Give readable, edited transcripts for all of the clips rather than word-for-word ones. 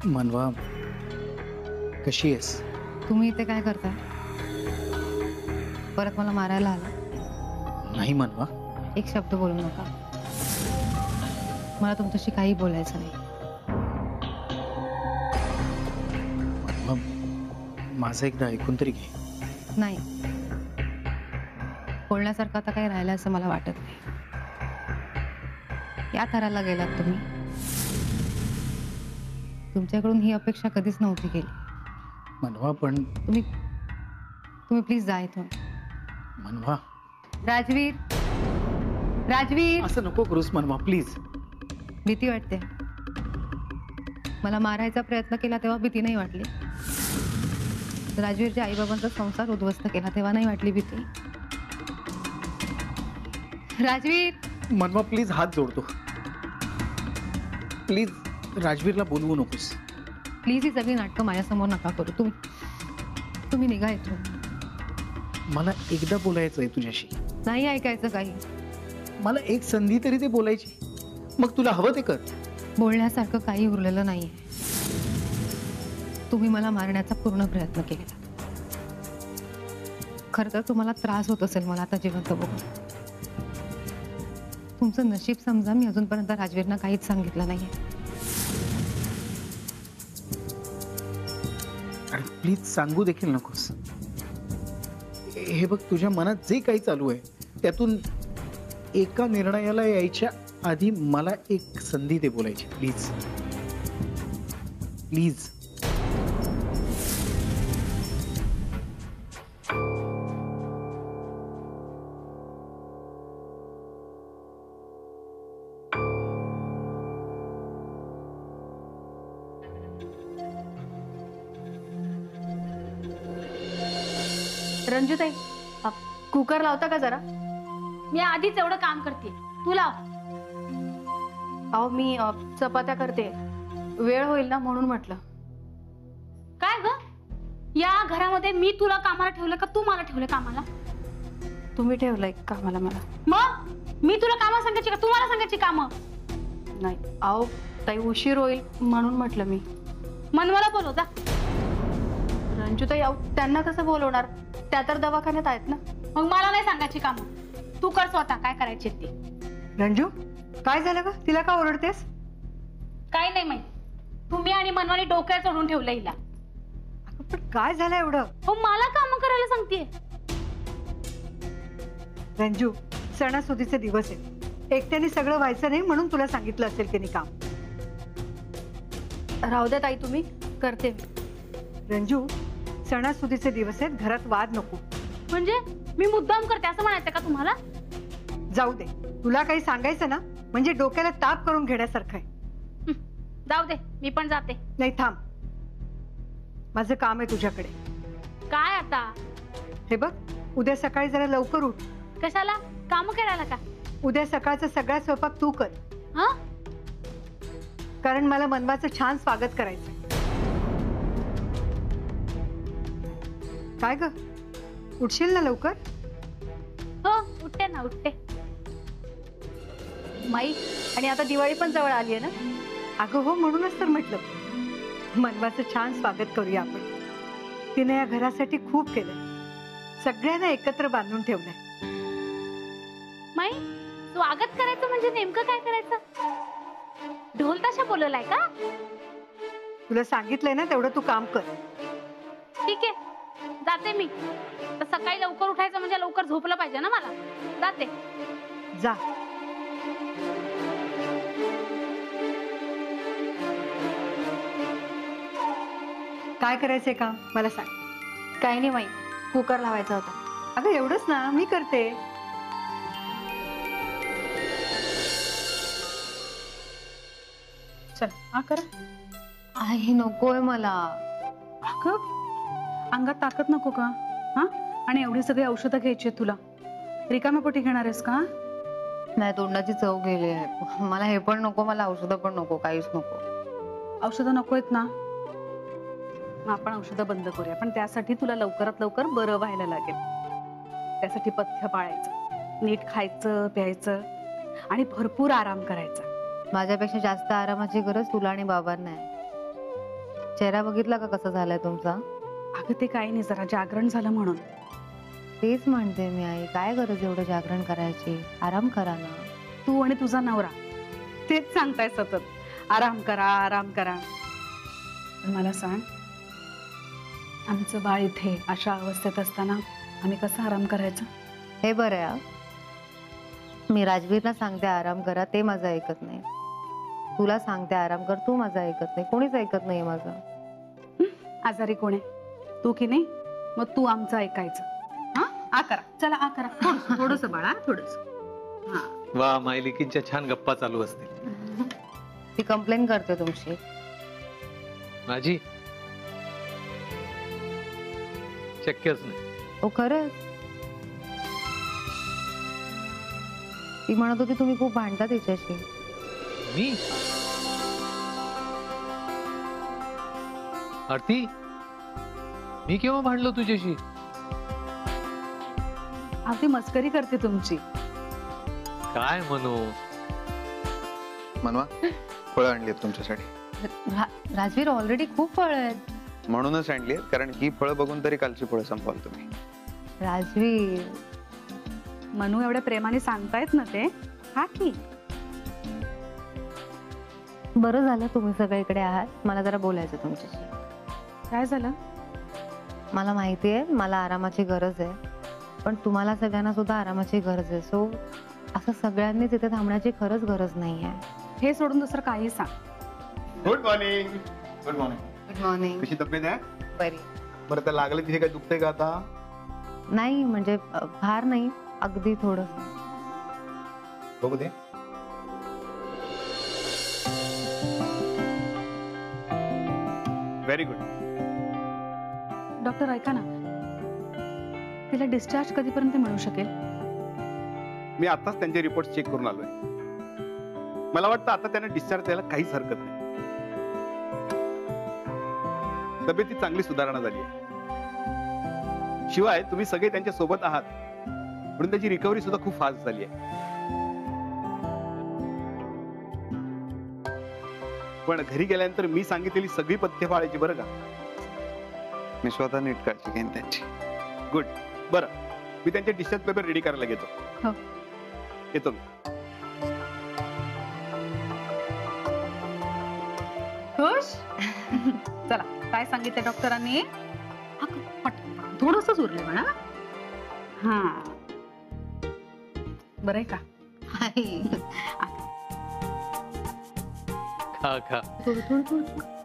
मनवा, कशी आहेस? तुम्ही इथे काय करताय? परत मला मारायला आला? नाही मनवा. एक शब्द बोलू नका. मला तुमच्याशी काही बोलायचं नाही. मनवा, माझं एकदा ऐकून तरी घे. नाही, बोलण्यासारखं आता काही राहिलं असं मला वाटत नाही. या थराला गेलात तुम्ही. तुमच्याकडून ही अपेक्षा कधीच नव्हती केली. मनवा पण तुम्ही प्लीज जा इथून. मनवा, राजवीर, राजवीर, असं नको करूस मनवा, प्लीज. भीती वाटते. मला मारायचा प्रयत्न केला तेव्हा भीती नाही वाटली. राजवीरच्या आईबाबांचा संसार उद्ध्वस्त केला तेव्हा नाही वाटली भीती. राजवीर, मनवा प्लीज, हात जोडतो. प्लीज राजवीरला बोलवू नकोस. प्लीज ही सगळी नाटकं माझ्यासमोर नका करू. तुम्ही निघा इथून. मला एकदा बोलायचं आहे तुझ्याशी. नाही ऐकायचं काही. मला एक संधी तरी ते बोलायची. मग तुला हवं ते कर. बोलण्यासारखं काही उरलेलं नाहीये. तुम्ही मला मारण्याचा पूर्ण प्रयत्न केला. खरं तर तुम्हाला त्रास होत असेल मला आता जिवंत बघून. तुमचं नशीब समजा, मी अजूनपर्यंत राजवीरना काहीच सांगितलं नाहीये. आणि प्लीज सांगू देखील नकोस. हे बघ, तुझ्या मनात जे काही चालू आहे त्यातून एका निर्णयाला यायच्या आधी मला एक संधी दे बोलायची. Please please. रंजुताई, कुकर लावता का जरा? मी आधीच एवढं काम करते, तू लाव. अहो मी चपात्या करते, वेळ होईल ना म्हणून म्हटलं. काय ग, या घरामध्ये मी तुला कामाला ठेवलं का तू मला ठेवलं कामाला? तुम्ही ठेवलंय कामाला मला. मग मी तुला कामं सांगायची का तू मला सांगायची कामं? नाही अहो ताई, उशीर होईल म्हणून म्हटलं मी. मनवाला बोलव जा. रंजुताई, अहो त्यांना कसं बोलवणार? त्या तर दवाखान्यात आहेत ना. मग मला नाही सांगायची कामं, तू कर स्वतः काय करायची ते. रंजू, काय झालं ग? तिला का ओरडतेस? काही नाही माहित. तुम्ही आणि मनवाने डोक्यात चढून ठेवलं हिला. पण काय झालं एवढं? हो, मला कामं करायला सांगतेय. रंजू, सणासुदीचे दिवस आहेत. एकट्याने सगळं व्हायचं नाही म्हणून तुला सांगितलं असेल की नाही काम. राहू द्या ताई, तुम्ही करते. रंजू, सणासुदीचे दिवस आहेत, घरात वाद नको. म्हणजे मी मुद्दाम करते असं म्हणायचं का तुम्हाला? जाऊ दे, तुला काही सांगायचं ना म्हणजे डोक्याला ताप करून घेण्यासारखं आहे. जाऊ दे, मी पण जाते. नाही थांब, माझं काम आहे तुझ्याकडे. काय आता? हे बघ, उद्या सकाळी जरा लवकर उठ. कशाला? काम करायला का? उद्या सकाळचा सगळा स्वयंपाक तू कर. हा? कारण मला मनवाचं छान स्वागत करायचं. काय ग, उठशील ना लवकर? हो, उठते ना, उठते. माई, आणि आता दिवाळी पण जवळ आली आहे ना. अगं हो, म्हणूनच तर म्हटलं मनवाचं छान स्वागत करूया आपण. तिने या घरासाठी खूप केलं, सगळ्यांना एकत्र बांधून ठेवलंय. माई, स्वागत करायचं म्हणजे नेमकं काय करायचं? ढोल ताशा बोलवलाय का? तुला सांगितलंय ना, तेवढं तू काम कर. ठीक आहे, जाते मी. तर सकाळी लवकर उठायचं म्हणजे लवकर झोपलं पाहिजे ना मला. जाते. जा. काय करायचंय काम मला सांग. काही नाही माई, कुकर लावायचा होता. अगं एवढंच ना, मी करते. चल, हा कर. आई नकोय मला. अगं, अंगात ताकद नको का? हा, आणि एवढी सगळी औषधं घ्यायची तुला. रिकाम्या पोटी घेणार आहेस का? नाही, तोंडाची चव गेली आहे. मला हे पण नको, मला औषधं पण नको, काहीच नको. औषधं नको आहेत ना? मग आपण औषधं बंद करूया, पण त्यासाठी तुला लवकरात लवकर बरं व्हायला लागेल. त्यासाठी पथ्य पाळायचं, नीट खायचं प्यायचं आणि भरपूर आराम करायचा. माझ्यापेक्षा जास्त आरामाची गरज तुला आणि बाबांना आहे. चेहरा बघितला का कसा झालाय तुमचा? अगं ते काही नाही, जरा जागरण झालं म्हणून. तेच म्हणते मी आई, काय गरज एवढं जागरण करायची? आराम करा ना. तू आणि तुझा नवरा तेच सांगताय सतत, आराम करा आराम करा. पण मला सांग, आमचं बाळ इथे अशा अवस्थेत असताना आम्ही कसा आराम करायचा? हे बरं आहे हा. मी राजवीरला सांगते आराम करा, ते माझं ऐकत नाही. तुला सांगते आराम कर, तू माझं ऐकत नाही. कोणीच ऐकत नाही माझं. आजारी कोण आहे? तू की नाही? मग तू आमचं ऐकायचं. हा, आ करा, चला आ करा. थोडस बाळा, थोडस. हा. वा, मायलिकींच्या छान गप्पा चालू असतील. ती कंप्लेन करते तुमची. माझी शक्यच नाही. हो खरंच. ती म्हणत होती तुम्ही खूप भांडता तिच्याशी. मी आरती, मी केव्हा भांडलो तुझ्याशी? अगदी मस्करी करते तुमची. काय म्हणू? मनवा, फळं आणली आहेत तुमच्यासाठी. राजवीर, ऑलरेडी खूप फळ आहेत. म्हणूनच आणली आहेत, कारण ही फळं बघून तरी कालची फळं संपवाल तुम्ही. राजवीर, मनू एवढ्या प्रेमाने सांगतायत ना ते, हा की. बरं झालं तुम्ही सगळ्या इकडे आहात. मला जरा बोलायचं तुमच्याशी. काय झालं? मला माहिती आहे मला आरामाची गरज आहे, पण तुम्हाला सगळ्यांना सुद्धा आरामाची गरज आहे. सो असं सगळ्यांनीच इथे थांबण्याची खरंच गरज नाही आहे. हे सोडून दुसरं काही सांग. Good morning. Good morning. Good morning. कशी तब्येत आहे? बरी. बरं, तर लागलं तिथे काय दुखतंय का आता? नाही म्हणजे फार नाही, अगदी थोडस. बघू दे. Very good. डॉक्टर ऐका ना, तिला डिस्चार्ज कधीपर्यंत मिळू शकेल? मी आताच त्यांचे रिपोर्ट चेक करून आलोय. मला वाटतं आता त्यांना डिस्चार्ज द्यायला काहीच हरकत नाही. तब्येतीत चांगली सुधारणा झाली आहे. शिवाय तुम्ही सगळे त्यांच्या सोबत आहात म्हणून त्याची रिकव्हरी सुद्धा खूप फास्ट झाली आहे. पण घरी गेल्यानंतर मी सांगितलेली सगळी पथ्य पाळायची बरं का? मी स्वतः नीट काळजी घेईन त्यांची. गुड. बरं, मी त्यांचे डिस्चार्ज पेपर रेडी करायला घेतो. हो. येतो मी. खुश? चला, काय सांगितलं डॉक्टरांनी? थोडंसंच उरलं म्हणा. हा, बरं आहे का? खा खा. थोडं थोडं थोडं.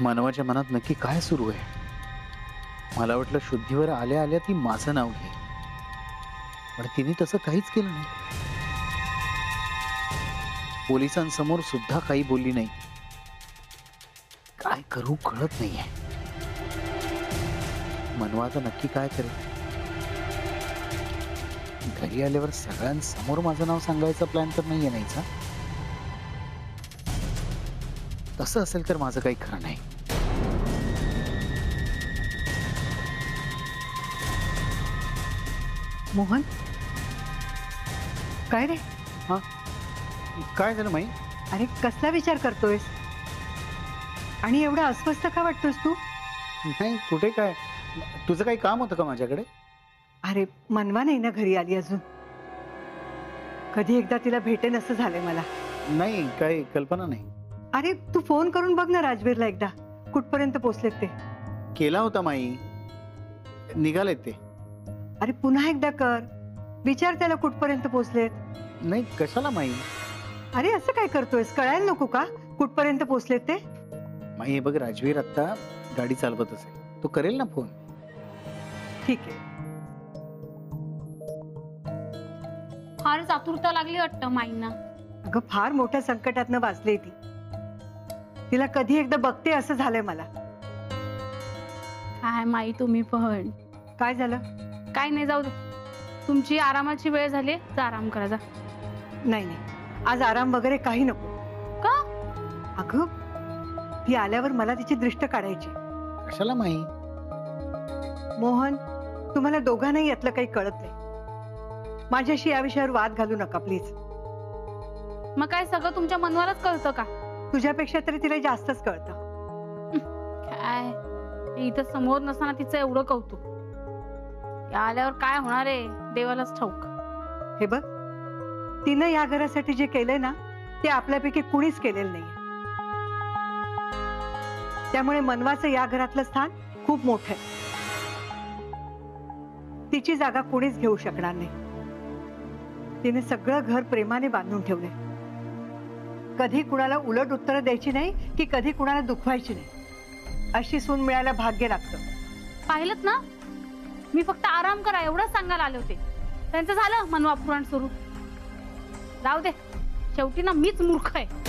मानवाच्या मनात नक्की काय सुरू आहे? मला वाटलं शुद्धीवर आल्या आल्या ती माझं नाव घे, पण तिने तसं काहीच केलं नाही. पोलिसांसमोर सुद्धा काही बोलली नाही. काय करू कळत नाहीये. मनवा आता नक्की काय करेल? घरी आल्यावर सगळ्यांसमोर माझं नाव सांगायचा प्लॅन तर नाहीये नाहीचा. तसं असेल तर माझं काही खरं नाही. मोहन, काय रे? हा, काय झालं माई? अरे कसला विचार करतोयस आणि एवढा अस्वस्थ का वाटतोस तू? नाही, कुठे काय? तुझं काही काम होतं का माझ्याकडे? अरे मनवा नाही ना घरी आली अजून. कधी एकदा तिला भेटेन असं झालंय मला. नाही, काही कल्पना नाही. अरे तू फोन करून बघ ना राजवीरला एकदा, कुठपर्यंत पोहोचलेत ते. केला होता माई, निघालेत ते. अरे पुन्हा एकदा कर, विचार त्याला कुठपर्यंत पोहोचलेत. नाही, कशाला माई? अरे असं काय करतोयस? कळायला नको का कुठपर्यंत पोहोचलेत ते? माई हे बघ, राजवीर आता गाडी चालवत असेल, तो करेल ना फोन. ठीक आहे. फारच आतुरता लागली वाटतं माईंना. अगं फार मोठ्या संकटातनं वाचली ती. तिला कधी एकदा बघते असं झालंय मला. काय माई तुम्ही पण. काय झालं? काय नाही, जाऊ दे. तुमची आरामाची वेळ झाली, जा आराम करा जा. नाही नाही, आज आराम वगैरे काही नको. का? अगं ती आल्यावर मला तिची दृष्ट काढायची. कशाला माही? मोहन, तुम्हाला दोघांनाही यातलं काही कळत नाही. माझ्याशी या विषयावर वाद घालू नका प्लीज. मग काय सगळं तुमच्या मनवालाच कळतं का? तुझ्यापेक्षा तरी तिला जास्तच कळतं. काय इथं समोर नसताना तिचं एवढं कौतुक, या आल्यावर काय होणार आहे देवालाच ठाऊक. हे बघ, तिनं या घरासाठी जे केलंय ना ते आपल्यापैकी कुणीच केलेलं नाही. त्यामुळे मनवाचं या घरातलं स्थान खूप मोठं आहे. तिची जागा कुणीच घेऊ शकणार नाही. तिने सगळं घर प्रेमाने बांधून ठेवले. कधी कुणाला उलट उत्तरं द्यायची नाही की कधी कुणाला दुखवायची नाही. अशी सून मिळायला भाग्य लागतं. पाहिलंत ना, मी फक्त आराम करा एवढंच सांगायला आले होते. त्यांचं झालं मनवा पुराण सुरू. जाऊ दे, शेवटी ना मीच मूर्ख आहे.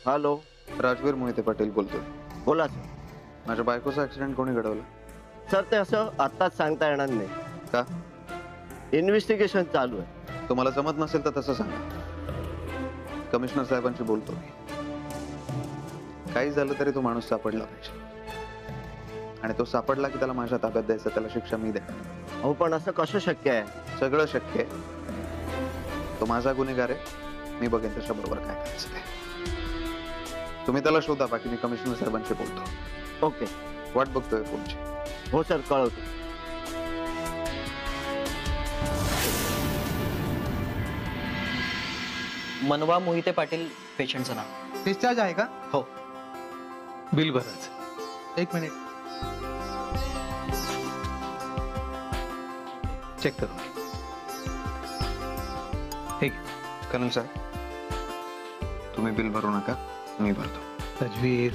हॅलो, राजवीर मोहिते पाटील बोलतोय. बोला सर. माझ्या बायकोचा ऍक्सिडेंट कोणी घडवलं? सर ते असं आत्ताच सांगता येणार नाही. का? इन्व्हेस्टिगेशन चालू आहे. तुम्हाला जमत नसेल तर तसं सांगा. कमिशनर साहेबांशी बोलतो मी. काही झालं तरी तो माणूस सापडला पाहिजे, आणि तो सापडला की त्याला माझ्या ताब्यात द्यायचं, त्याला शिक्षा मी द्या. अहो पण असं कसं शक्य आहे? सगळं शक्य आहे. तो माझा गुन्हेगार आहे, मी बघेन त्याच्याबरोबर काय करायचं ते. तुम्ही त्याला शोधा, बाकी मी कमिशनर साहेबांशी बोलतो. ओके, वाट बघतोय फोनची. हो सर, कळवतो. मनवा मोहिते पाटील पेशंटचं नाव. डिस्चार्ज आहे का? हो. बिल भरायचं. 1 मिनिट. चेक करू. ठीक. कर्नल साहेब, तुम्ही बिल भरू नका, मी भरतो. राजवीर,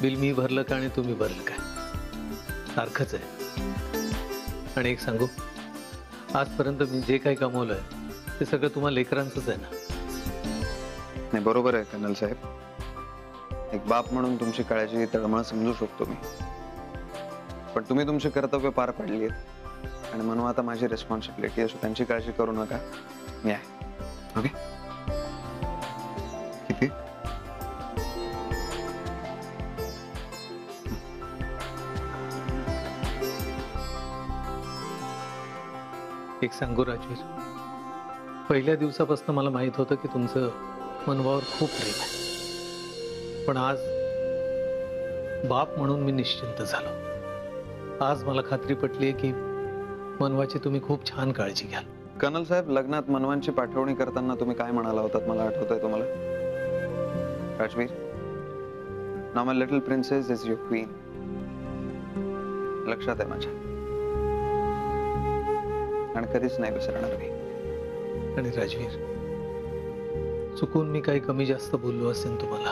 बिल मी भरलं का आणि तुम्ही भरलं काय सारखंच आहे. आणि एक सांगू, आजपर्यंत मी जे काही कमवलंय ते सगळं तुम्हाला लेकरांचंच आहे ना. नाही, बरोबर आहे कर्नल साहेब. एक बाप म्हणून तुमची काळजी तळमळ समजू शकतो मी, पण तुम्ही तुमचे कर्तव्य पार पाडली आहेत, आणि म्हणून आता माझी रिस्पॉन्सिबिलिटी असो. त्यांची काळजी करू नका, मी आहे. ओके? किती? एक सांगू राजवीर, पहिल्या दिवसापासून मला माहित होतं की तुमचं मनवावर खूप प्रेम आहे, पण आज बाप म्हणून मी निश्चिंत झालो. आज मला खात्री पटली की मनवाची तुम्ही खूप छान काळजी घ्याल. कर्नल साहेब, लग्नात मनवांची पाठवणी करताना तुम्ही काय म्हणाला होतात, मला आठवतंय तुम्हाला? Rajveer, now my little princess is your queen. लक्षात आहे माझ्या, आणि कधीच नाही विसरणार मी. आणि राजवीर, चुकून मी काही कमी जास्त बोललो असेल तुम्हाला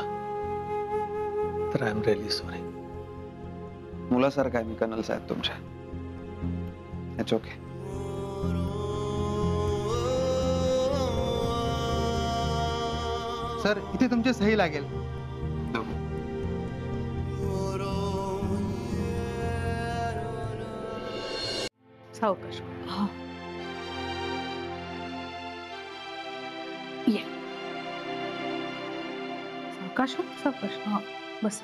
तर आय एम रिअली सॉरी. मुलासारखा आहे मी कर्नल साहेब तुमच्या. It's okay. सर, इथे तुमची सही लागेल. सावकाश. ये सावकाश, सावकाश. हा, बस.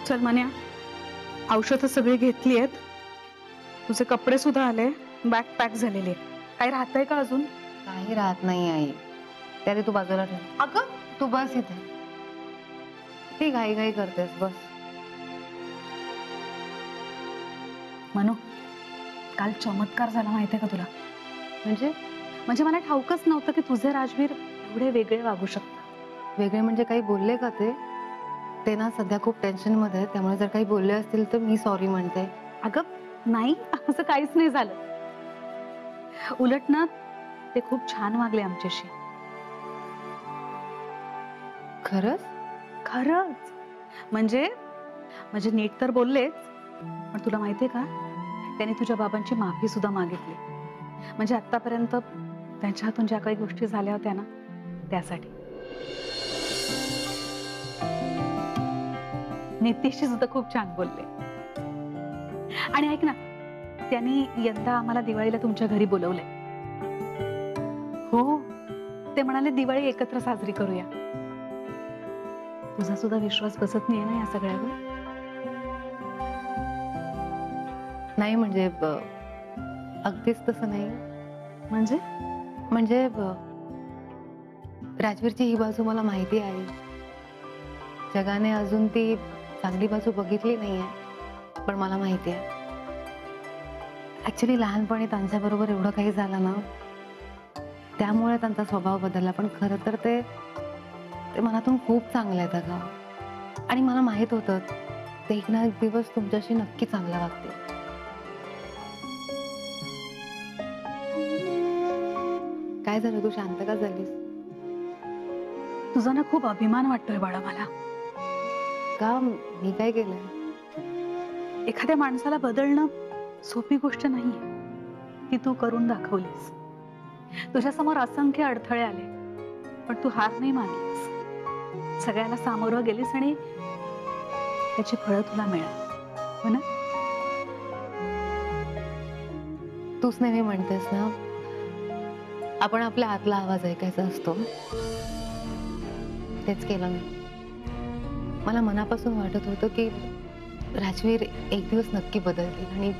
चल मन्या, औषधं सगळी घेतली आहेत. तुझे कपडे सुद्धा आले, बॅग पॅक झालेली आहे. काही राहतंय का अजून? काही राहत नाही आई. त्याने तू बाजूला ठेव. अगं, तू बस इथे. ती घाई घाई करतेस, बस. मनू, काल चमत्कार झाला माहितीये का तुला? म्हणजे मला ठाऊकच नव्हतं की तुझे राजवीर एवढे वेगळे वागू शकतात. वेगळे म्हणजे काही बोलले का ते? ते ना सध्या खूप टेन्शन मध्ये आहे, त्यामुळे जर काही बोलले असतील तर मी सॉरी म्हणते. अगं नाही, असं काहीच नाही झालं. उलट ना ते खूप छान वागले आमच्याशी. खरंच? खरंच म्हणजे म्हणजे नीट तर बोललेच, पण तुला माहितीये का, त्यांनी तुझ्या बाबांची माफी सुद्धा मागितली. म्हणजे आतापर्यंत त्यांच्या हातून ज्या काही गोष्टी झाल्या होत्या ना, त्यासाठी. नितीशची सुद्धा खूप छान बोलले. आणि ऐक ना, त्यांनी यंदा आम्हाला दिवाळीला तुमच्या घरी बोलवलंय. हो, ते म्हणाले दिवाळी एकत्र साजरी करूया. तुझा सुद्धा विश्वास बसत नाहीये ना या सगळ्यावर? नाही म्हणजे अगदीच तसं नाही. म्हणजे राजवीरची ही बाजू मला माहिती आहे. जगाने अजून ती चांगली बाजू बघितली नाहीये, पण मला माहिती आहे. ऍक्च्युली लहानपणी त्यांच्याबरोबर एवढं काही झालं ना, त्यामुळे त्यांचा स्वभाव बदलला. पण खरं तर ते मनातून खूप चांगले आहेत अगं. आणि मला माहित होतं ते एक ना एक दिवस तुमच्याशी नक्की चांगला वागतील. काय झालं, तू शांत का झालीस? तुझा ना खूप अभिमान वाटतोय बाळा मला. का? मी काय केलंय? एखाद्या माणसाला बदलणं सोपी गोष्ट नाहीये, ती तू करून दाखवलीस. तुझ्यासमोर असंख्य अडथळे आले, पण तू हार नाही मानलीस. सगळ्याला सामोरं गेलीस आणि त्याची फळं तुला मिळाली. हो ना? तूच नेहमी म्हणतेस ना, आपण आपल्या आतला आवाज ऐकायचा असतो. तेच केलं मी. मला मनापासून वाटत होतं की राजवीर एक दिवस नक्की बदलतील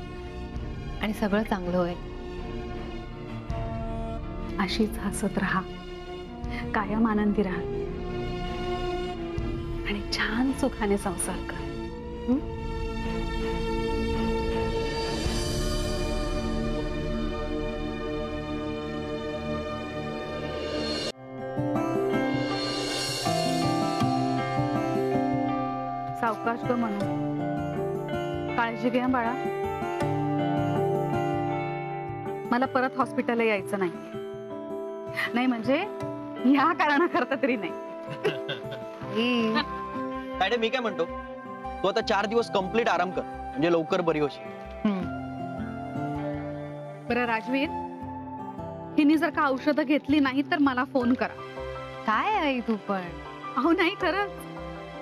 आणि सगळं चांगलं होईल. अशीच हसत राहा, कायम आनंदी राहा आणि छान सुखाने संसार कर. सावकाश ग म्हणू, काळजी घे बाळा. मला परत हॉस्पिटलला यायचं नाही म्हणजे ह्या कारणाकरता तरी नाही. तायडे, मी काय म्हणतो, तू आता 4 दिवस कंप्लीट आराम कर, म्हणजे लवकर बरी होशील. बरं राजवीर, हिने जर का औषधं घेतली नाही तर मला फोन करा. काय आई तू पण? अहो नाही, खरंच.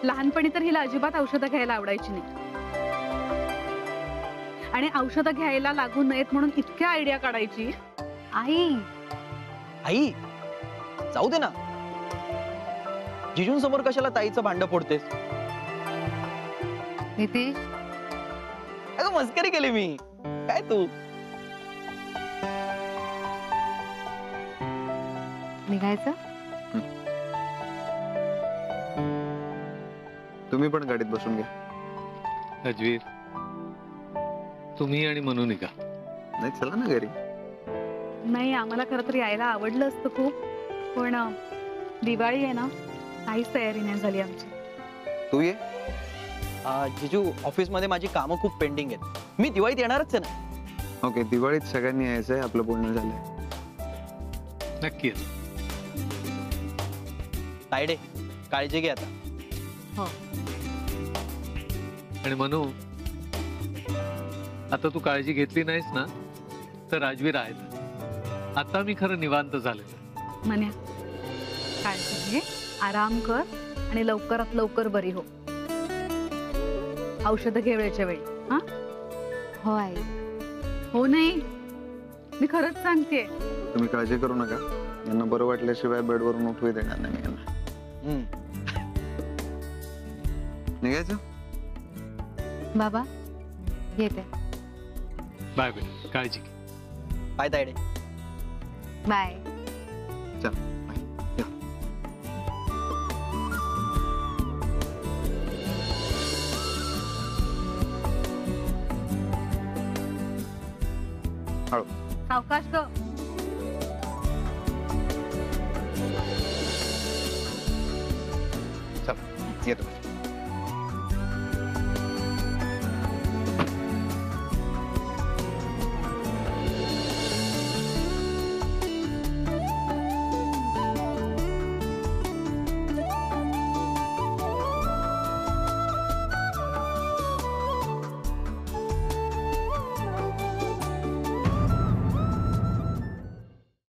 लहानपणी तर हिला अजिबात औषधं घ्यायला आवडायची नाही, आणि औषधं घ्यायला लागू नयेत म्हणून इतक्या आयडिया काढायची. आई जाऊ दे ना, जिजूंसमोर कशाला ताईचं भांडं फोडतेस? नितीश, अगं मस्करी केली मी. काय तू? निघायचं? तुम्ही पण गाडीत बसून घ्या. राजवीर, तुम्ही आणि मनू निघा. नाही, चला ना घरी. नाही, आम्हाला खरं तर यायला आवडलं असतं खूप, पण दिवाळी आहे ना, काहीच तयारी नाही झाली आमची. तू ये. जिजू, ऑफिस मध्ये माझी कामं खूप पेंडिंग आहेत. मी दिवाळीत येणारच आहे ना. ओके, दिवाळीत सगळ्यांनी यायचंय. आपलं बोलणं झालंय. नक्की. तायडे, काळजी घे आता. हो. आणि मनू, आता तू काळजी घेतली नाहीस ना, तर राजवीर आहेत. आता मी खरं निवांत झाले. म्हण्या, काळजी घे, आराम कर आणि लवकरात लवकर बरी हो. औषधं घे वेळच्या वेळी. हा? हो आई. हो नाही, मी खरंच सांगते. तुम्ही काळजी करू नका. यांना बरं वाटल्याशिवाय बेडवरून उठवू देणार नाही मी यांना. निघायचं? बाबा येते. बाय बाय, काळजी घे. बाय तायडे. बाय. चल. हळू. सावकाश ग. चल, येतो.